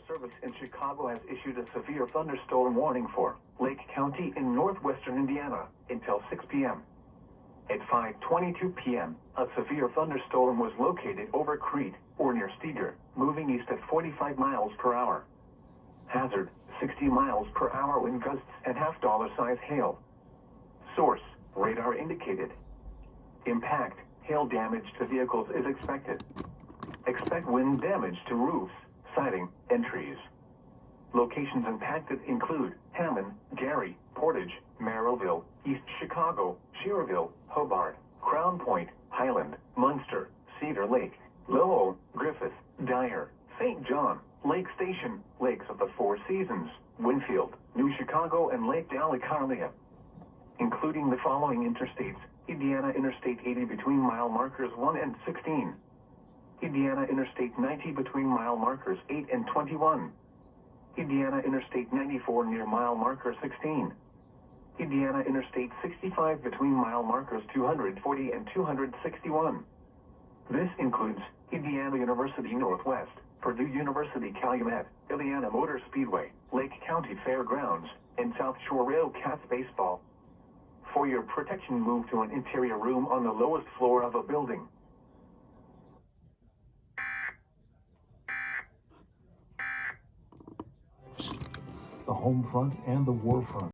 Service in Chicago has issued a severe thunderstorm warning for Lake County in northwestern Indiana until 6 p.m. At 5:22 p.m., a severe thunderstorm was located over Crete, or near Steger, moving east at 45 miles per hour. Hazard, 60 miles per hour wind gusts and half-dollar-size hail. Source, radar indicated. Impact, hail damage to vehicles is expected. Expect wind damage to roofs, siding, and trees. Locations impacted include Hammond, Gary, Portage, Merrillville, East Chicago, Schererville, Hobart, Crown Point, Highland, Munster, Cedar Lake, Lowell, Griffith, Dyer, St. John, Lake Station, Lakes of the Four Seasons, Winfield, New Chicago, and Lake Dalecarlia. Including the following interstates: Indiana Interstate 80 between mile markers 1 and 16. Indiana Interstate 90 between mile markers 8 and 21. Indiana Interstate 94 near mile marker 16. Indiana Interstate 65 between mile markers 240 and 261. This includes Indiana University Northwest, Purdue University Calumet, Indiana Motor Speedway, Lake County Fairgrounds, and South Shore Rail Cats Baseball. For your protection, move to an interior room on the lowest floor of a building. The home front and the war front.